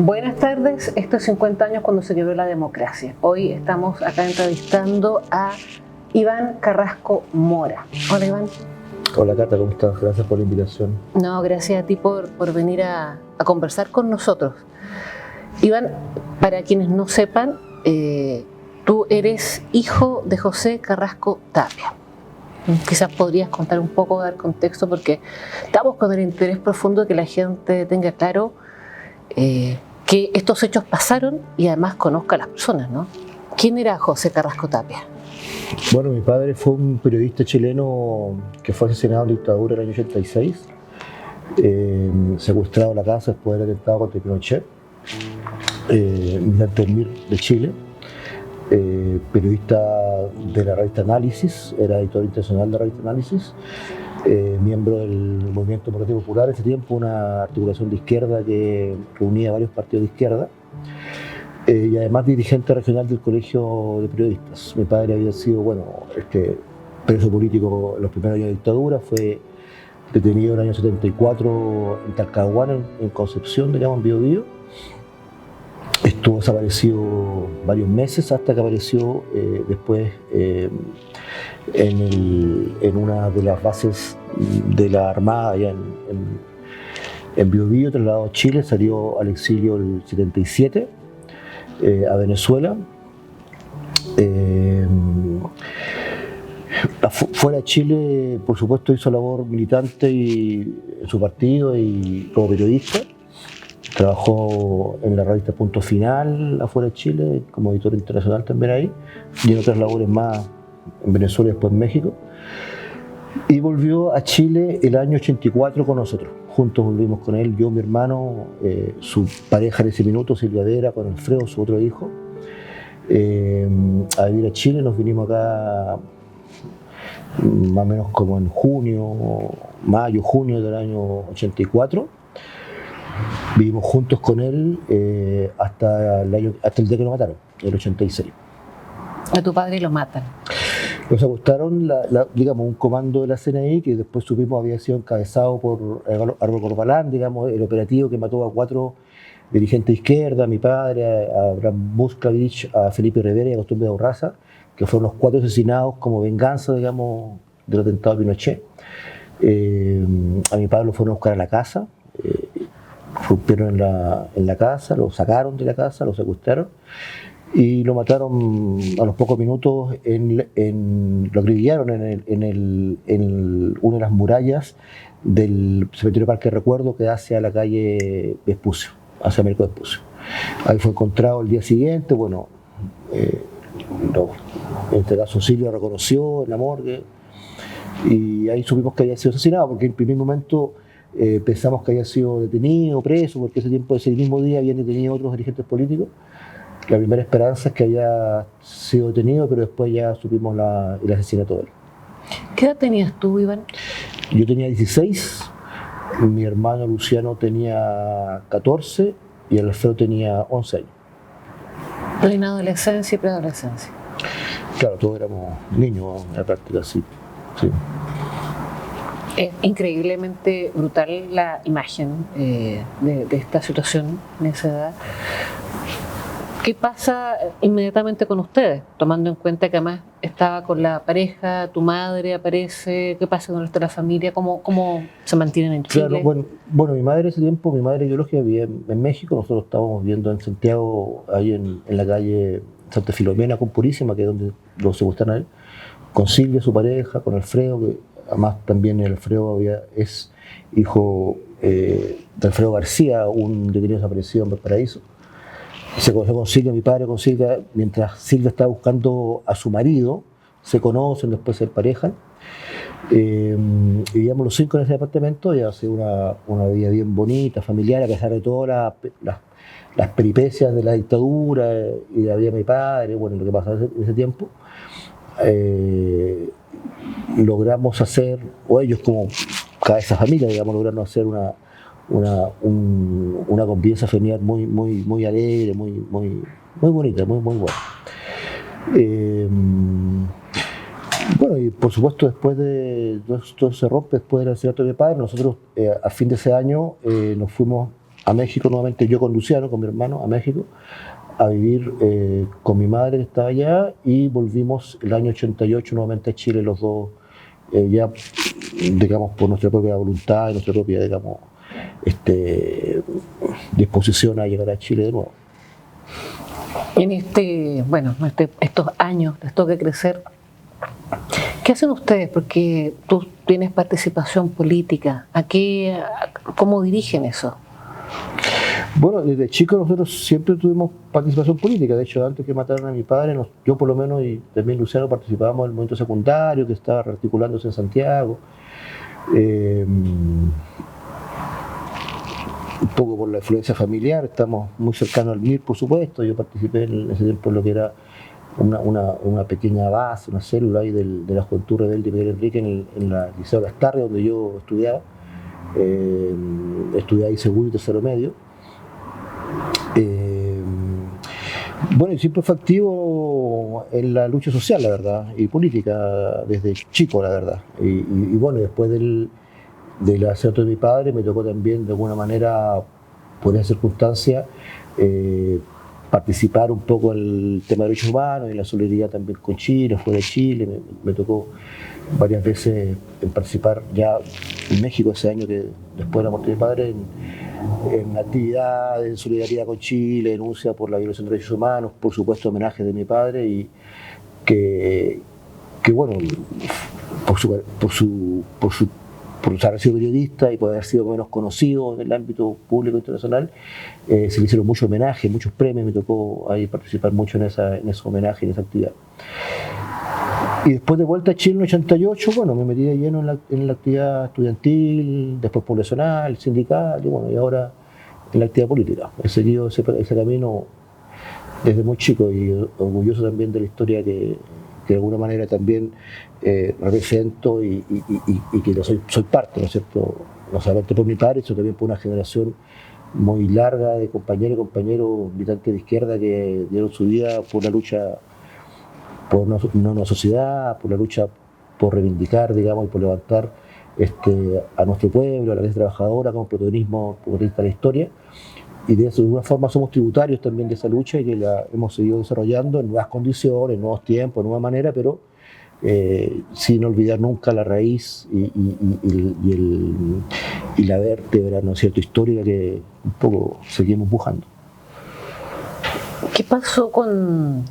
Buenas tardes, estos 50 años cuando se quebró la democracia. Hoy estamos acá entrevistando a Iván Carrasco Mora. Hola Iván. Hola Cata, ¿cómo estás? Gracias por la invitación. No, gracias a ti por venir a conversar con nosotros. Iván, para quienes no sepan, tú eres hijo de José Carrasco Tapia. Quizás podrías contar un poco, dar contexto, porque estamos con el interés profundo de que la gente tenga claro que estos hechos pasaron y además conozca a las personas, ¿no? ¿Quién era José Carrasco Tapia? Bueno, mi padre fue un periodista chileno que fue asesinado en la dictadura en el año 86, secuestrado en la casa después del atentado contra Pinochet, militante del MIR de Chile, periodista de la revista Análisis, era editor internacional de la revista Análisis, miembro del Movimiento Democrático Popular, en ese tiempo una articulación de izquierda que reunía varios partidos de izquierda, y además dirigente regional del Colegio de Periodistas. Mi padre había sido, preso político en los primeros años de dictadura, fue detenido en el año 74 en Talcahuano, en Concepción, digamos, en Biobío. Estuvo desaparecido varios meses hasta que apareció después en una de las bases de la Armada allá en Biobío, trasladado a Chile, salió al exilio el 77 a Venezuela. Fuera de Chile, por supuesto, hizo labor militante en su partido y como periodista. Trabajó en la revista Punto Final afuera de Chile, como editor internacional también ahí, y en otras labores más en Venezuela y después en México. Y volvió a Chile el año 84 con nosotros. Juntos volvimos con él, yo, mi hermano, su pareja en ese minuto, Silvia Vera, con Alfredo, su otro hijo, a vivir a Chile. Nos vinimos acá más o menos como en mayo, junio del año 84. Vivimos juntos con él hasta el día que lo mataron, el 86. A tu padre lo matan. Nos apostaron, digamos, un comando de la CNI que después supimos había sido encabezado por Álvaro Corbalán, digamos, el operativo que mató a 4 dirigentes de izquierda, a mi padre, a Abraham Muscavich, a Felipe Rivera y a Costumbre de Urraza, que fueron los 4 asesinados como venganza, digamos, del atentado de Pinochet. A mi padre lo fueron a buscar a la casa. Rompieron en la casa, lo sacaron de la casa, lo secuestraron y lo mataron a los pocos minutos, lo acribillaron en una de las murallas del cementerio Parque Recuerdo que da hacia la calle Vespucio, hacia Américo Vespucio. Ahí fue encontrado el día siguiente, en este caso Silvia reconoció en la morgue y ahí supimos que había sido asesinado, porque en el primer momento pensamos que había sido detenido, preso, porque ese mismo día habían detenido otros dirigentes políticos. La primera esperanza es que haya sido detenido, pero después ya supimos el asesinato de él. ¿Qué edad tenías tú, Iván? Yo tenía 16, mi hermano Luciano tenía 14 y el Alfredo tenía 11 años. Plena adolescencia y preadolescencia. Claro, todos éramos niños en la práctica, sí. Es increíblemente brutal la imagen de esta situación en esa edad. ¿Qué pasa inmediatamente con ustedes? Tomando en cuenta que además estaba con la pareja, tu madre aparece, ¿qué pasa con el resto de la familia? ¿Cómo se mantienen en Chile? Claro, bueno, mi madre ese tiempo, mi madre biológica vivía en México, nosotros estábamos viviendo en Santiago, ahí en la calle Santa Filomena con Purísima, que es donde lo secuestran a él, con Silvia, su pareja, con Alfredo, que además también Alfredo es hijo de Alfredo García, un detenido desaparecido en Valparaíso. Se conoció con Silvia, mi padre con Silvia, mientras Silvia estaba buscando a su marido, se conocen, después se emparejan. Vivíamos los 5 en ese departamento y hace una vida bien bonita, familiar, a pesar de todas las peripecias de la dictadura y de la vida de mi padre, lo que pasaba en ese tiempo. Logramos hacer, o ellos como cabeza de familia, digamos, lograron hacer una convivencia familiar muy alegre, muy bonita, muy buena. Y por supuesto después de todo se rompe, después del asesinato de mi padre, nosotros a fin de ese año nos fuimos a México nuevamente, yo con Luciano, con mi hermano, a México, a vivir con mi madre que estaba allá, y volvimos el año 88 nuevamente a Chile los dos, ya digamos por nuestra propia voluntad y nuestra propia, digamos, disposición a llegar a Chile de nuevo. En estos años les toca crecer. ¿Qué hacen ustedes? Porque tú tienes participación política. ¿Cómo dirigen eso? Bueno, desde chicos nosotros siempre tuvimos participación política. De hecho, antes que mataran a mi padre, yo por lo menos y también Luciano participábamos en el movimiento secundario que estaba articulándose en Santiago. Un poco por la influencia familiar, estamos muy cercanos al MIR, por supuesto. Yo participé en ese tiempo en lo que era una pequeña base, una célula ahí de la Juventud Rebelde Miguel Enrique en la Liceo Lastarria, donde yo estudiaba. Estudié ahí segundo y tercero medio. Bueno, y siempre fue activo en la lucha social, la verdad, y política desde chico, la verdad. Y bueno, después del asesinato de mi padre me tocó también, de alguna manera, por esa circunstancia, participar un poco en el tema de derechos humanos y la solidaridad también con Chile, fuera de Chile. Me tocó varias veces en participar ya en México ese año que después de la muerte de mi padre en actividades, en solidaridad con Chile, denuncia por la violación de derechos humanos, por supuesto homenaje de mi padre, y que bueno, por haber sido periodista y por haber sido menos conocido en el ámbito público internacional, se le hicieron muchos homenajes, muchos premios. Me tocó ahí participar mucho en ese homenaje, en esa actividad. Y después de vuelta a Chile en el 88, bueno, me metí de lleno en la actividad estudiantil, después poblacional, sindical, y bueno, y ahora en la actividad política. He seguido ese camino desde muy chico y orgulloso también de la historia que de alguna manera también represento y que soy parte, ¿no es cierto? No solamente por mi padre, sino también por una generación muy larga de compañeros y compañeros militantes de izquierda que dieron su vida por la lucha por una sociedad, por la lucha por reivindicar, digamos, y por levantar a nuestro pueblo, a la clase trabajadora como protagonismo de la historia. Y de alguna forma somos tributarios también de esa lucha y que la hemos seguido desarrollando en nuevas condiciones, en nuevos tiempos, de nueva manera, pero sin olvidar nunca la raíz y la vértebra, ¿no es cierto?, histórica que un poco seguimos empujando. ¿Qué pasó con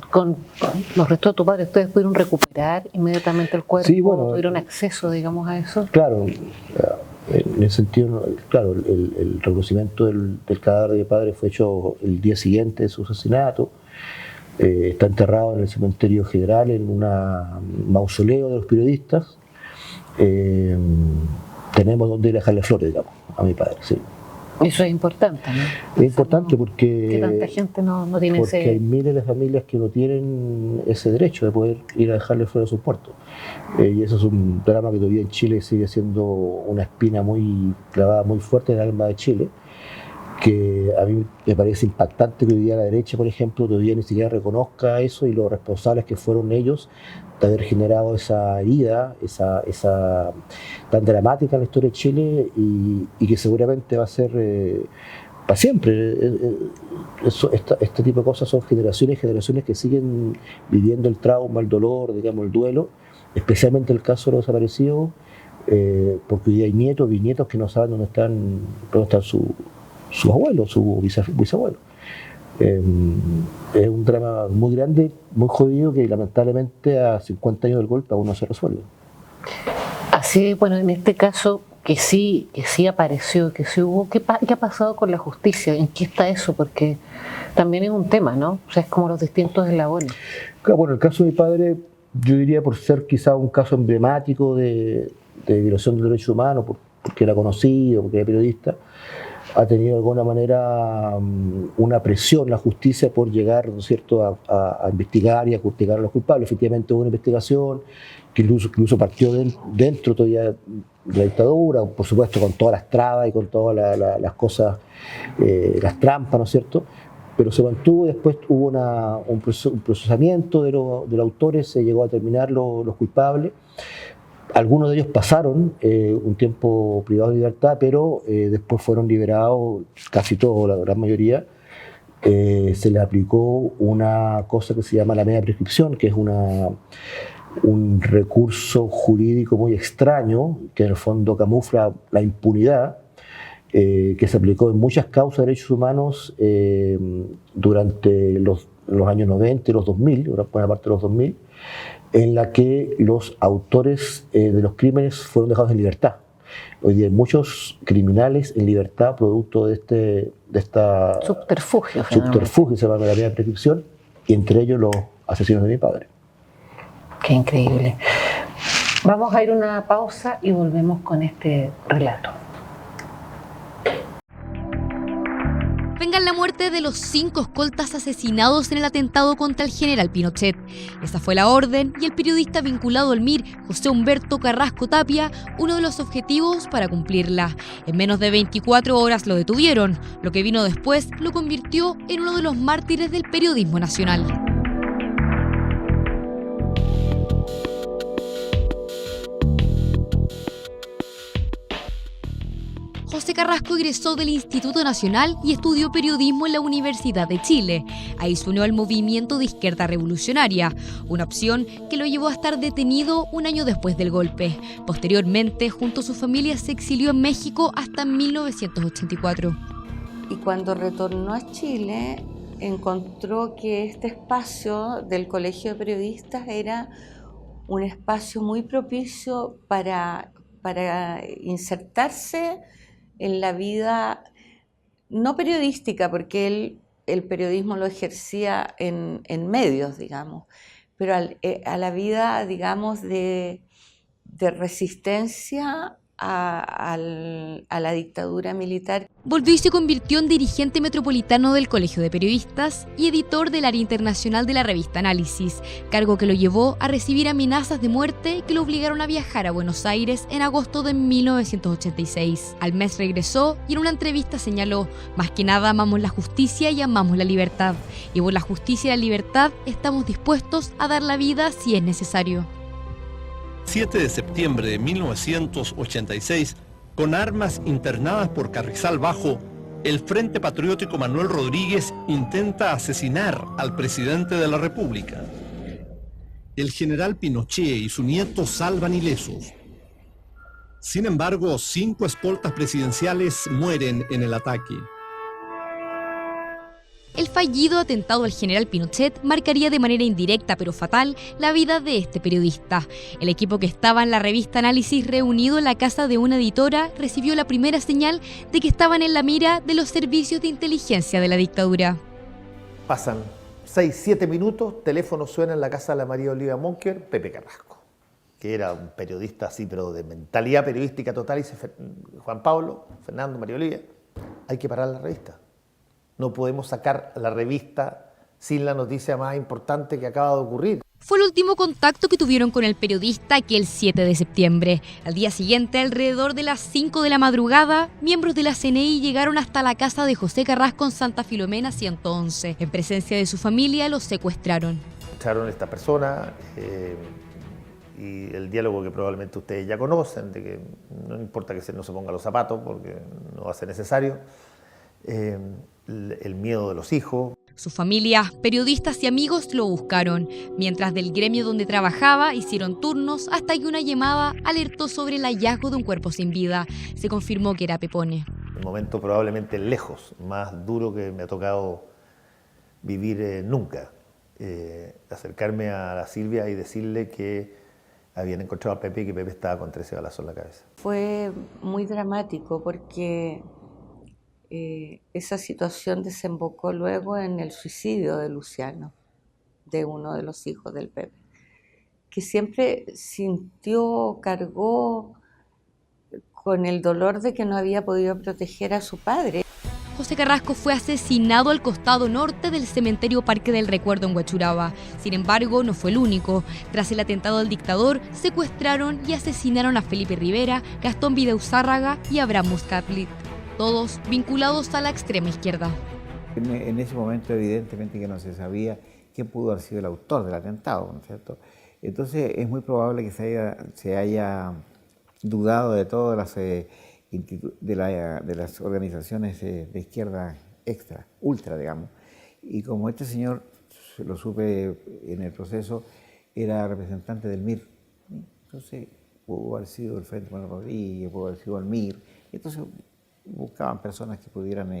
los restos de tu padre? ¿Ustedes pudieron recuperar inmediatamente el cuerpo? Sí, bueno, ¿tuvieron acceso, digamos, a eso? Claro, en ese sentido, claro, el reconocimiento del cadáver de mi padre fue hecho el día siguiente de su asesinato. Está enterrado en el cementerio general, en un mausoleo de los periodistas. Tenemos donde dejarle flores, digamos, a mi padre, sí. Eso es importante, ¿no? Es importante porque... Que tanta gente no tiene ese... Porque hay miles de familias que no tienen ese derecho de poder ir a dejarle flores a sus muertos. Y eso es un drama que todavía en Chile sigue siendo una espina muy clavada, muy fuerte en el alma de Chile, que a mí me parece impactante que hoy día la derecha, por ejemplo, todavía ni siquiera reconozca eso y los responsables que fueron ellos de haber generado esa herida, esa tan dramática en la historia de Chile y que seguramente va a ser para siempre. Este tipo de cosas son generaciones y generaciones que siguen viviendo el trauma, el dolor, digamos, el duelo, especialmente el caso de los desaparecidos, porque hoy hay nietos, bisnietos que no saben dónde están sus abuelos, sus bisabuelos. Es un drama muy grande, muy jodido, que lamentablemente a 50 años del golpe aún no se resuelve. Así, bueno, en este caso que sí apareció, que sí hubo, ¿qué ha pasado con la justicia? ¿En qué está eso? Porque también es un tema, ¿no? O sea, es como los distintos eslabones. Bueno, el caso de mi padre, yo diría por ser quizá un caso emblemático de violación de derechos humanos, porque era conocido, porque era periodista, ha tenido de alguna manera una presión la justicia por llegar, ¿no es cierto?, a investigar y a castigar a los culpables. Efectivamente hubo una investigación que incluso partió dentro todavía de la dictadura, por supuesto con todas las trabas y con todas las cosas, las trampas, ¿no es cierto?, pero se mantuvo. Después hubo un procesamiento de los autores, se llegó a terminar los culpables, Algunos de ellos pasaron un tiempo privados de libertad, pero después fueron liberados, casi todos, la gran mayoría. Se les aplicó una cosa que se llama la media prescripción, que es un recurso jurídico muy extraño, que en el fondo camufla la impunidad, que se aplicó en muchas causas de derechos humanos durante los años 90 y los 2000, buena parte de los 2000, en la que los autores de los crímenes fueron dejados en libertad. Hoy día hay muchos criminales en libertad producto de esta Subterfugio. subterfugio, se llama la media prescripción, y entre ellos los asesinos de mi padre. Qué increíble. Vamos a ir a una pausa y volvemos con este relato. Vengan la muerte de los 5 escoltas asesinados en el atentado contra el general Pinochet. Esa fue la orden y el periodista vinculado al MIR, José Humberto Carrasco Tapia, uno de los objetivos para cumplirla. En menos de 24 horas lo detuvieron. Lo que vino después lo convirtió en uno de los mártires del periodismo nacional. José Carrasco egresó del Instituto Nacional y estudió periodismo en la Universidad de Chile. Ahí se unió al movimiento de izquierda revolucionaria, una opción que lo llevó a estar detenido un año después del golpe. Posteriormente, junto a su familia, se exilió en México hasta 1984. Y cuando retornó a Chile, encontró que este espacio del Colegio de Periodistas era un espacio muy propicio para insertarse en la vida, no periodística, porque el periodismo lo ejercía en medios, digamos, pero a la vida, digamos, de resistencia a la dictadura militar. Volvió y se convirtió en dirigente metropolitano del Colegio de Periodistas y editor del área internacional de la revista Análisis, cargo que lo llevó a recibir amenazas de muerte que lo obligaron a viajar a Buenos Aires en agosto de 1986. Al mes regresó y en una entrevista señaló: más que nada amamos la justicia y amamos la libertad, y por la justicia y la libertad estamos dispuestos a dar la vida si es necesario. 7 de septiembre de 1986, con armas internadas por Carrizal Bajo, el Frente Patriótico Manuel Rodríguez intenta asesinar al presidente de la República. El general Pinochet y su nieto salvan ilesos. Sin embargo, 5 escoltas presidenciales mueren en el ataque. El fallido atentado al general Pinochet marcaría de manera indirecta pero fatal la vida de este periodista. El equipo que estaba en la revista Análisis, reunido en la casa de una editora, recibió la primera señal de que estaban en la mira de los servicios de inteligencia de la dictadura. Pasan 6-7 minutos, teléfono suena en la casa de la María Oliva Monker, Pepe Carrasco, que era un periodista así, pero de mentalidad periodística total, y dice: Juan Pablo, Fernando, María Oliva, hay que parar la revista. No podemos sacar la revista sin la noticia más importante que acaba de ocurrir. Fue el último contacto que tuvieron con el periodista aquel 7 de septiembre. Al día siguiente, alrededor de las 5 de la madrugada, miembros de la CNI llegaron hasta la casa de José Carrasco en Santa Filomena 111. En presencia de su familia, los secuestraron. Echaron a esta persona y el diálogo que probablemente ustedes ya conocen, de que no importa que no se ponga los zapatos porque no va a ser necesario. El miedo de los hijos. Su familia, periodistas y amigos lo buscaron, mientras del gremio donde trabajaba hicieron turnos hasta que una llamada alertó sobre el hallazgo de un cuerpo sin vida. Se confirmó que era Pepone. El momento probablemente lejos, más duro que me ha tocado vivir nunca. Acercarme a la Silvia y decirle que habían encontrado a Pepe y que Pepe estaba con 13 balazos en la cabeza. Fue muy dramático porque esa situación desembocó luego en el suicidio de Luciano, de uno de los hijos del Pepe, que siempre cargó con el dolor de que no había podido proteger a su padre. José Carrasco fue asesinado al costado norte del cementerio Parque del Recuerdo en Huachuraba. Sin embargo, no fue el único. Tras el atentado al dictador, secuestraron y asesinaron a Felipe Rivera, Gastón Videuzárraga y Abraham Muscatlit, todos vinculados a la extrema izquierda. En ese momento evidentemente que no se sabía quién pudo haber sido el autor del atentado, ¿no es cierto? Entonces es muy probable que se haya dudado de todas las, de las organizaciones de izquierda extra, ultra, digamos. Y como este señor, lo supe en el proceso, era representante del MIR, entonces pudo haber sido el Frente Manuel Rodríguez, pudo haber sido el MIR, entonces buscaban personas que pudieran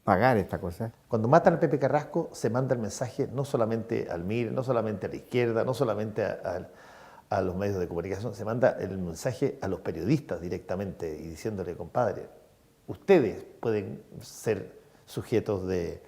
pagar esta cosa. Cuando matan a Pepe Carrasco, se manda el mensaje no solamente al MIR, no solamente a la izquierda, no solamente a los medios de comunicación, se manda el mensaje a los periodistas directamente y diciéndole, compadre, ustedes pueden ser sujetos de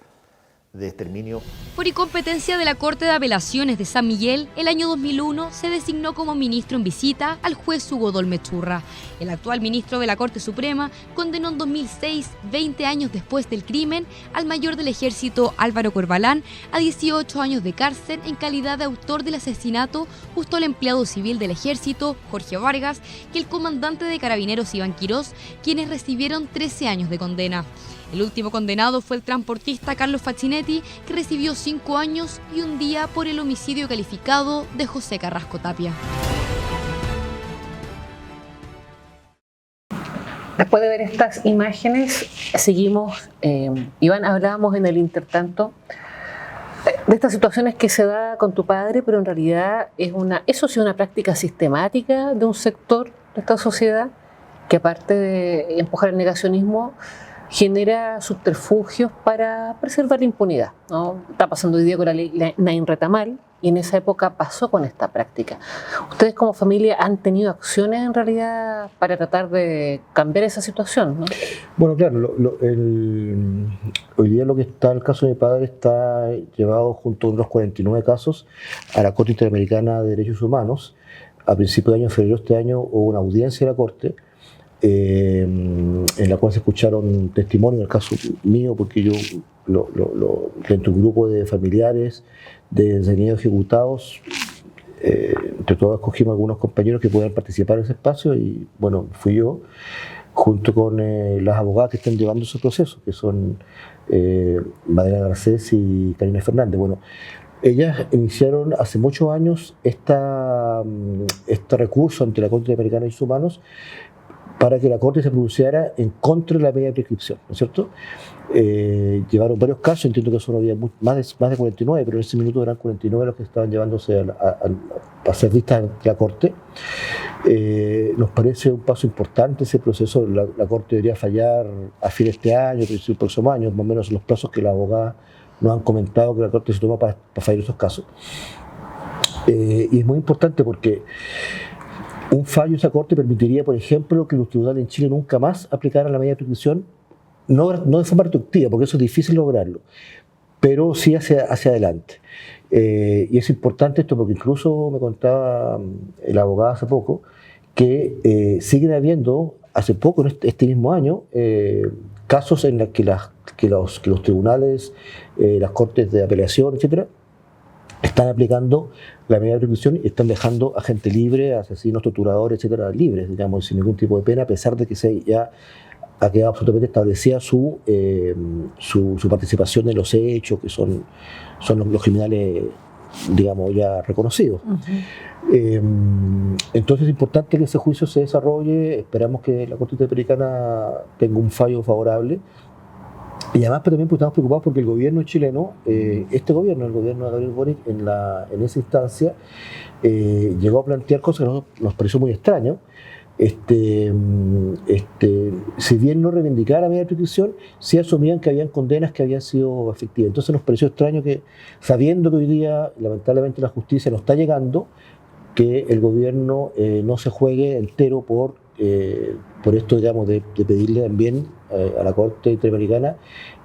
exterminio. Por incompetencia de la Corte de Apelaciones de San Miguel, el año 2001 se designó como ministro en visita al juez Hugo Dolmechurra. El actual ministro de la Corte Suprema condenó en 2006, 20 años después del crimen, al mayor del ejército Álvaro Corbalán a 18 años de cárcel en calidad de autor del asesinato justo al empleado civil del ejército, Jorge Vargas, y el comandante de carabineros Iván Quirós, quienes recibieron 13 años de condena. El último condenado fue el transportista Carlos Facchinetti, que recibió 5 años y un día por el homicidio calificado de José Carrasco Tapia. Después de ver estas imágenes, seguimos, Iván, hablábamos en el intertanto de estas situaciones que se da con tu padre, pero en realidad eso sí es una práctica sistemática de un sector de esta sociedad que, aparte de empujar el negacionismo, genera subterfugios para preservar la impunidad, ¿no? Está pasando hoy día con la ley Nain Retamal, y en esa época pasó con esta práctica. ¿Ustedes como familia han tenido acciones en realidad para tratar de cambiar esa situación, ¿no? Bueno, claro, hoy día lo que está, el caso de mi padre está llevado junto a otros 49 casos a la Corte Interamericana de Derechos Humanos. A principios de año, en febrero de este año, hubo una audiencia de la Corte en la cual se escucharon testimonios, en el caso mío, porque yo dentro de un grupo de familiares de detenidos ejecutados, entre todos escogimos algunos compañeros que puedan participar en ese espacio y bueno, fui yo, junto con las abogadas que están llevando ese proceso, que son Madeleine Garcés y Karina Fernández. Bueno, ellas iniciaron hace muchos años este recurso ante la Corte Interamericana de Derechos Humanos para que la Corte se pronunciara en contra de la medida de prescripción, ¿no es cierto? Llevaron varios casos, entiendo que solo había más de 49, pero en ese minuto eran 49 los que estaban llevándose a ser vistas ante la Corte. Nos parece un paso importante ese proceso. La Corte debería fallar a fin de este año, principio del próximo año, más o menos los plazos que la abogada nos han comentado que la Corte se toma para fallar esos casos. Y es muy importante porque un fallo de esa Corte permitiría, por ejemplo, que los tribunales en Chile nunca más aplicaran la medida de prescripción, no de forma retroactiva, porque eso es difícil lograrlo, pero sí hacia adelante. Y es importante esto porque incluso me contaba el abogado hace poco que siguen habiendo, hace poco, en este mismo año, casos en los que los tribunales, las cortes de apelación, etcétera, están aplicando la medida de prescripción y están dejando a gente libre, a asesinos, torturadores, etcétera, libres, digamos, sin ningún tipo de pena, a pesar de que ya ha quedado absolutamente establecida su participación en los hechos, que son los criminales, digamos, ya reconocidos. Entonces es importante que ese juicio se desarrolle, esperamos que la Corte Interamericana tenga un fallo favorable. Y además, pero también estamos preocupados porque el gobierno chileno, el gobierno de Gabriel Boric, en esa instancia, llegó a plantear cosas que nos pareció muy extraño. Si bien no reivindicara la medida de prescripción, sí asumían que habían condenas que habían sido efectivas. Entonces nos pareció extraño que, sabiendo que hoy día, lamentablemente, la justicia no está llegando, que el gobierno no se juegue entero por esto, digamos, de pedirle también a la Corte Interamericana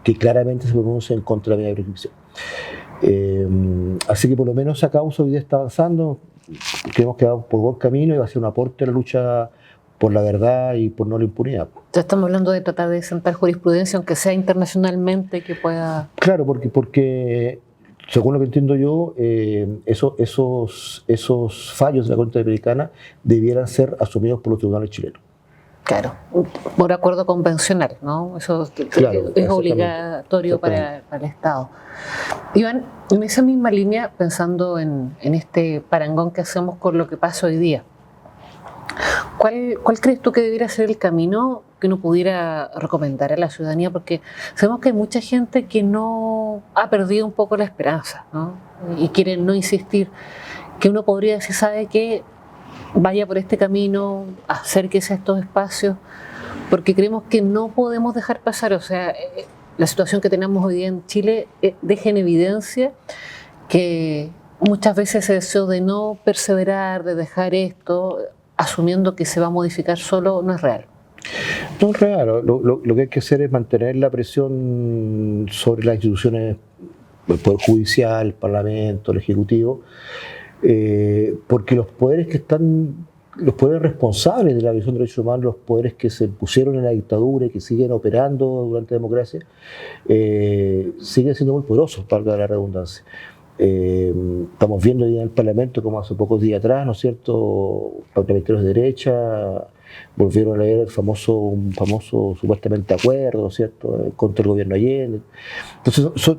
que claramente se pronuncie en contra de la medida de prescripción. Así que por lo menos esa causa hoy día está avanzando, creemos que va por buen camino y va a ser un aporte a la lucha por la verdad y por no la impunidad. Ya estamos hablando de tratar de sentar jurisprudencia, aunque sea internacionalmente, que pueda... Claro, porque según lo que entiendo yo, esos fallos de la Corte Interamericana debieran ser asumidos por los tribunales chilenos. Claro, por acuerdo convencional, ¿no? Eso claro, es obligatorio para el Estado. Iván, en esa misma línea, pensando en este parangón que hacemos con lo que pasa hoy día, ¿cuál crees tú que debiera ser el camino que uno pudiera recomendar a la ciudadanía? Porque sabemos que hay mucha gente que no ha perdido un poco la esperanza, ¿no? Y quiere no insistir, que uno podría decir, ¿sabe qué? Vaya por este camino, acérquese a estos espacios, porque creemos que no podemos dejar pasar, o sea, la situación que tenemos hoy día en Chile deja en evidencia que muchas veces ese deseo de no perseverar, de dejar esto, asumiendo que se va a modificar solo, no es real. No es real. Lo que hay que hacer es mantener la presión sobre las instituciones, el Poder Judicial, el Parlamento, el Ejecutivo, porque los poderes que están, los poderes responsables de la visión de derechos humanos, los poderes que se pusieron en la dictadura y que siguen operando durante la democracia, siguen siendo muy poderosos, valga la redundancia. Estamos viendo hoy en el Parlamento, como hace pocos días atrás, ¿no es cierto?, parlamentarios de derecha volvieron a leer un famoso supuestamente acuerdo, ¿no es cierto?, contra el gobierno Allende. Entonces,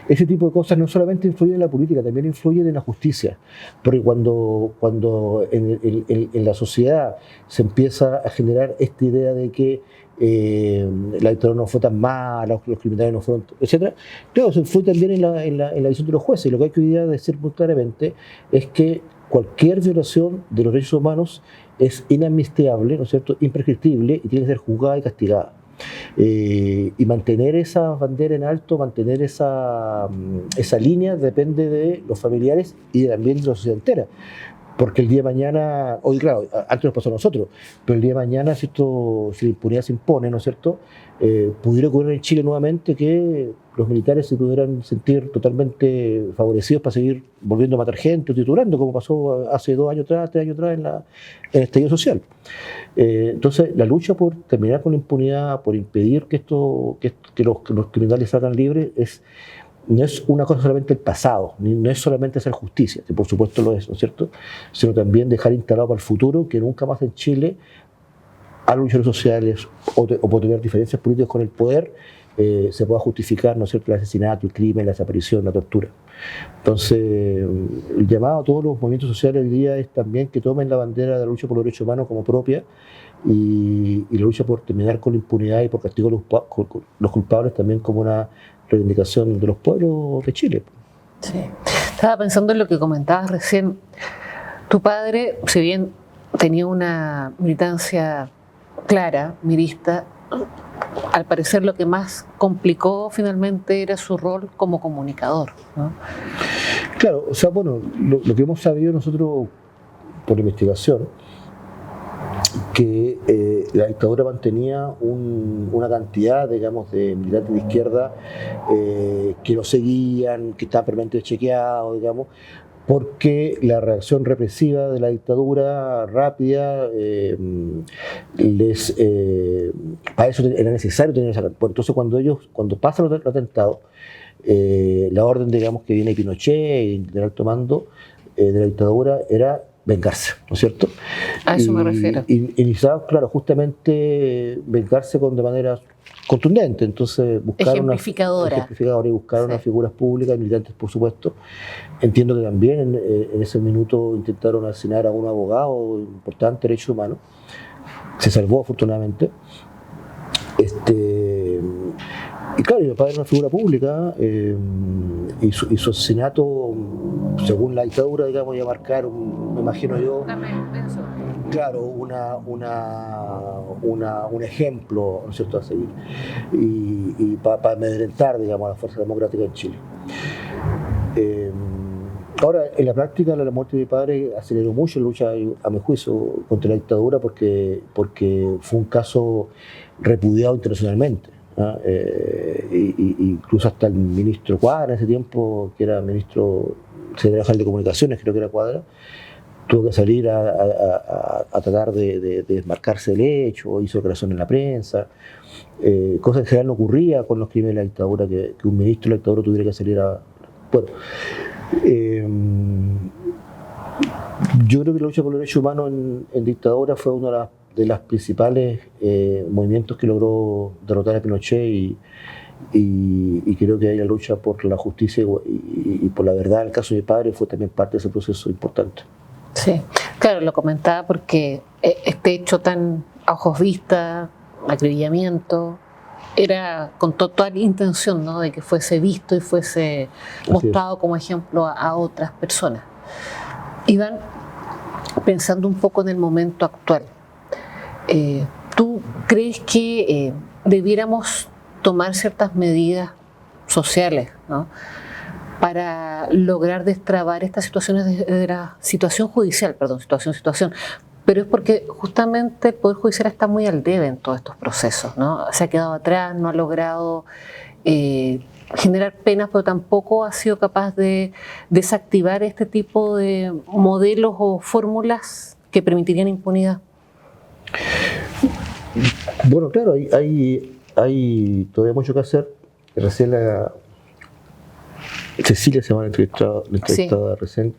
ese tipo de cosas no solamente influyen en la política, también influyen en la justicia, porque cuando en la sociedad se empieza a generar esta idea de que la dictadura no fue tan mala, los criminales no fueron, etc. Claro, se fue también en la visión de los jueces. Y lo que hay que hoy día decir muy claramente es que cualquier violación de los derechos humanos es inadmisible, ¿no es cierto?, imprescriptible y tiene que ser juzgada y castigada. Y mantener esa bandera en alto, mantener esa línea depende de los familiares y también de la sociedad entera. Porque el día de mañana, hoy claro, antes nos pasó a nosotros, pero el día de mañana, si la impunidad se impone, ¿no es cierto?, pudiera ocurrir en Chile nuevamente que los militares se pudieran sentir totalmente favorecidos para seguir volviendo a matar gente o triturando, como pasó hace 2 años atrás, 3 años atrás en el estallido social. Entonces, la lucha por terminar con la impunidad, por impedir que los criminales salgan libres, no es una cosa solamente el pasado, no es solamente hacer justicia, que por supuesto lo es, ¿no es cierto?, sino también dejar instalado para el futuro que nunca más en Chile a los luchadores sociales o por tener diferencias políticas con el poder se pueda justificar, ¿no es cierto?, el asesinato, el crimen, la desaparición, la tortura. Entonces, el llamado a todos los movimientos sociales hoy día es también que tomen la bandera de la lucha por los derechos humanos como propia y la lucha por terminar con la impunidad y por castigo a los culpables también como una reivindicación de los pueblos de Chile. Sí. Estaba pensando en lo que comentabas recién. Tu padre, si bien tenía una militancia clara, mirista, al parecer lo que más complicó finalmente era su rol como comunicador, ¿no? Claro, o sea, bueno, lo que hemos sabido nosotros por investigación, que la dictadura mantenía una cantidad, digamos, de militantes de izquierda que lo seguían, que estaban permanentemente chequeados, digamos, porque la reacción represiva de la dictadura rápida para eso era necesario tener esa. Entonces, cuando pasa el atentado, la orden, digamos, que viene Pinochet y del alto mando de la dictadura era vengarse, ¿no es cierto? A eso me refiero. Y necesitaba, claro, justamente vengarse de manera contundente. Entonces buscaron ejemplificadora y buscaron unas figuras públicas, militantes, por supuesto. Entiendo que también en ese minuto intentaron asesinar a un abogado importante de derechos humanos. Se salvó, afortunadamente. Y claro, mi padre era una figura pública y su asesinato, según la dictadura, digamos, iba a marcar, me imagino yo, claro, un ejemplo, ¿no es cierto?, a seguir y para amedrentar, digamos, a la fuerza democrática en Chile. Ahora, en la práctica, la muerte de mi padre aceleró mucho la lucha, a mi juicio, contra la dictadura porque fue un caso repudiado internacionalmente. Incluso hasta el ministro Cuadra en ese tiempo, que era ministro secretario general de Comunicaciones, creo que era Cuadra, tuvo que salir a tratar de desmarcarse del hecho, hizo declaración en la prensa, cosa que en general no ocurría con los crímenes de la dictadura, que un ministro de la dictadura tuviera que salir a... Bueno, yo creo que la lucha por los derechos humanos en dictadura fue una de las principales movimientos que logró derrotar a Pinochet y y creo que la lucha por la justicia y por la verdad en el caso de mi padre fue también parte de ese proceso importante. Sí, claro, lo comentaba porque este hecho tan a ojos vistas, acribillamiento, era con total intención, ¿no?, de que fuese visto y fuese mostrado como ejemplo a otras personas. Iván, pensando un poco en el momento actual, ¿tú crees que debiéramos tomar ciertas medidas sociales, ¿no?, para lograr destrabar estas situaciones de la situación judicial, situación, pero es porque justamente el Poder Judicial está muy al debe en todos estos procesos, ¿no? Se ha quedado atrás, no ha logrado generar penas, pero tampoco ha sido capaz de desactivar este tipo de modelos o fórmulas que permitirían impunidad. Bueno, claro, hay todavía mucho que hacer. Recién Cecilia, se llama la entrevistada Sí. recién,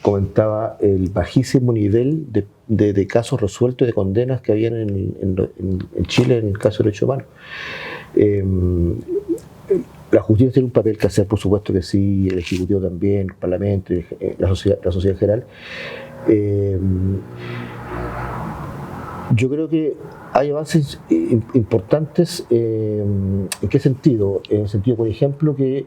comentaba el bajísimo nivel de casos resueltos, de condenas que habían en Chile en el caso de derechos humanos. La justicia tiene un papel que hacer, por supuesto que sí, el Ejecutivo también, el Parlamento, la sociedad en general. Yo creo que hay avances importantes. ¿En qué sentido? En el sentido, por ejemplo, que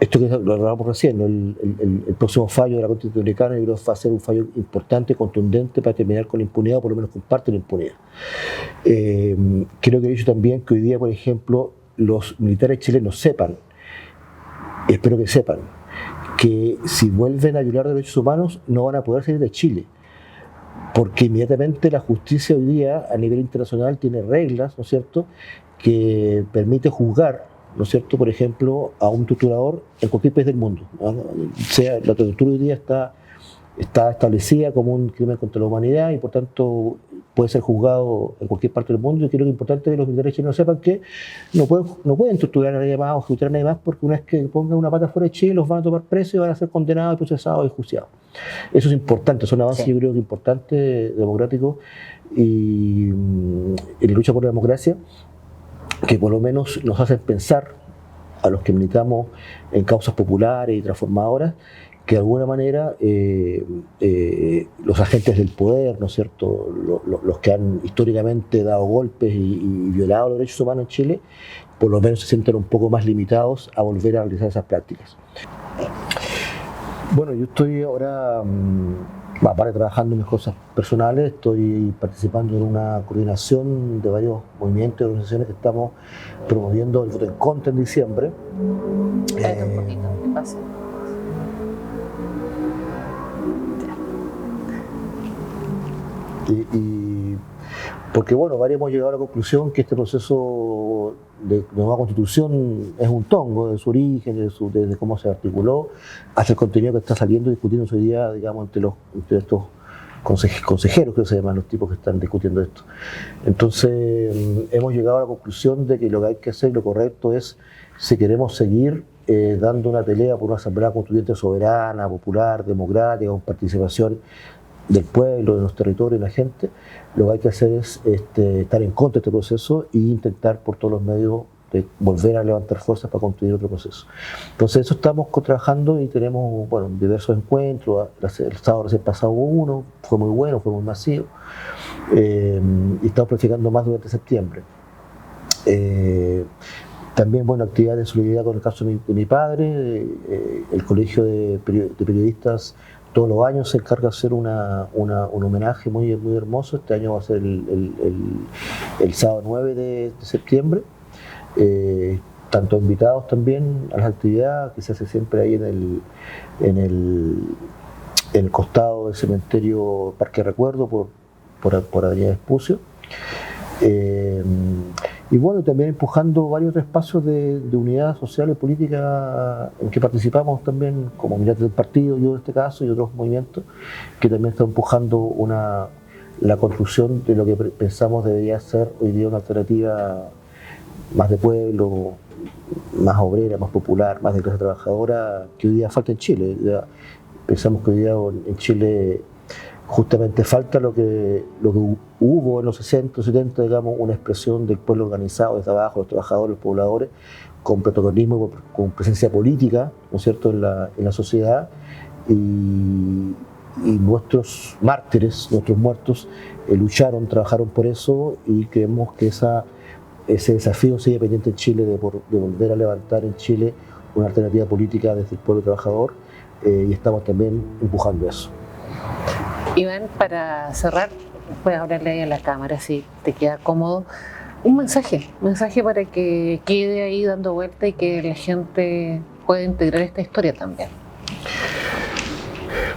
esto que lo hablábamos recién, ¿no?, el próximo fallo de la Corte Interamericana, yo creo que va a ser un fallo importante, contundente, para terminar con la impunidad, o por lo menos con parte de la impunidad. Creo que he dicho también que hoy día, por ejemplo, los militares chilenos sepan, y espero que sepan, que si vuelven a violar derechos humanos no van a poder salir de Chile, porque inmediatamente la justicia hoy día a nivel internacional tiene reglas, ¿no es cierto?, que permite juzgar, ¿no es cierto?, por ejemplo, a un torturador en cualquier país del mundo, ¿no? Sea, la tortura hoy día está establecida como un crimen contra la humanidad y por tanto puede ser juzgado en cualquier parte del mundo. Y creo que es importante que los militares chilenos sepan que no pueden torturar a nadie más o ejecutar a nadie más, porque una vez que pongan una pata fuera de Chile los van a tomar presos y van a ser condenados, procesados y enjuiciados. Eso es importante, son avances, sí, yo creo que importantes, democráticos, y en la lucha por la democracia, que por lo menos nos hacen pensar a los que militamos en causas populares y transformadoras, que de alguna manera los agentes del poder, ¿no es cierto?, los que han históricamente dado golpes y violado los derechos humanos en Chile, por lo menos se sienten un poco más limitados a volver a realizar esas prácticas. Bueno, yo estoy ahora, aparte trabajando en mis cosas personales, estoy participando en una coordinación de varios movimientos y organizaciones que estamos promoviendo el voto en contra en diciembre. Un poquito, ¿qué pasa? Y porque bueno, varios hemos llegado a la conclusión que este proceso de nueva constitución es un tongo, de su origen, desde cómo se articuló, hasta el contenido que está saliendo y discutiendo hoy día, digamos, entre estos consejeros, que se llaman los tipos que están discutiendo esto. Entonces hemos llegado a la conclusión de que lo que hay que hacer, lo correcto es, si queremos seguir dando una pelea por una asamblea constituyente soberana, popular, democrática, con participación del pueblo, de los territorios, de la gente, lo que hay que hacer es estar en contra de este proceso e intentar por todos los medios de volver a levantar fuerzas para construir otro proceso. Entonces eso estamos trabajando y tenemos, bueno, diversos encuentros. El sábado recién pasado hubo uno, fue muy bueno, fue muy masivo, y estamos planificando más durante septiembre. También, bueno, actividades de solidaridad con el caso de mi padre. El Colegio de Periodistas todos los años se encarga de hacer un homenaje muy, muy hermoso. Este año va a ser el sábado 9 de septiembre. Tanto invitados también a las actividades que se hace siempre ahí en el costado del cementerio Parque Recuerdo por Avenida Vespucio. Y bueno, también empujando varios otros espacios de unidad social y política en que participamos también como militantes del partido, yo en este caso, y otros movimientos que también están empujando la construcción de lo que pensamos debería ser hoy día una alternativa más de pueblo, más obrera, más popular, más de clase trabajadora, que hoy día falta en Chile. Ya pensamos que hoy día en Chile justamente falta lo que hubo en los 60, 70, digamos, una expresión del pueblo organizado desde abajo, los trabajadores, los pobladores, con protagonismo, con presencia política, ¿no es cierto?, en la sociedad, y nuestros mártires, nuestros muertos, lucharon, trabajaron por eso, y creemos que ese desafío sigue pendiente en Chile de volver a levantar en Chile una alternativa política desde el pueblo trabajador, y estamos también empujando eso. Iván, para cerrar, puedes hablarle ahí a la cámara si te queda cómodo. Un mensaje para que quede ahí dando vuelta y que la gente pueda integrar esta historia también.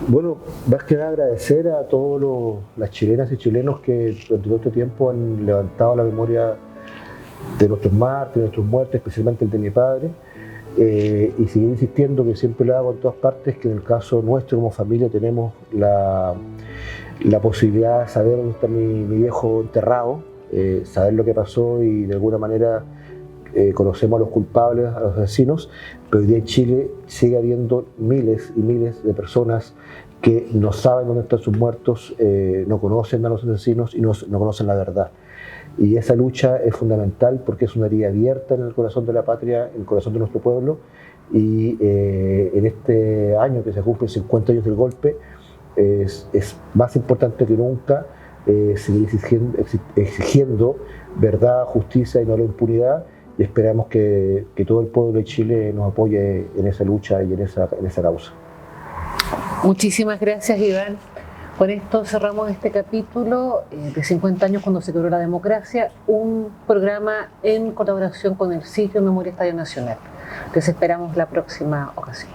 Bueno, más que nada agradecer a todos las chilenas y chilenos que durante todo este tiempo han levantado la memoria de nuestros mártires, de nuestros muertos, especialmente el de mi padre, y seguir insistiendo, que siempre lo hago en todas partes, que en el caso nuestro como familia tenemos la posibilidad de saber dónde está mi viejo enterrado, saber lo que pasó, y de alguna manera conocemos a los culpables, a los asesinos, pero hoy día en Chile sigue habiendo miles y miles de personas que no saben dónde están sus muertos, no conocen a los asesinos y no conocen la verdad. Y esa lucha es fundamental porque es una herida abierta en el corazón de la patria, en el corazón de nuestro pueblo, y en este año que se cumplen 50 años del golpe, es más importante que nunca seguir exigiendo verdad, justicia y no la impunidad, y esperamos que todo el pueblo de Chile nos apoye en esa lucha y en esa causa. Muchísimas gracias, Iván. Con esto cerramos este capítulo de 50 años cuando se quebró la democracia, un programa en colaboración con el sitio Memoria Estadio Nacional. Les esperamos la próxima ocasión.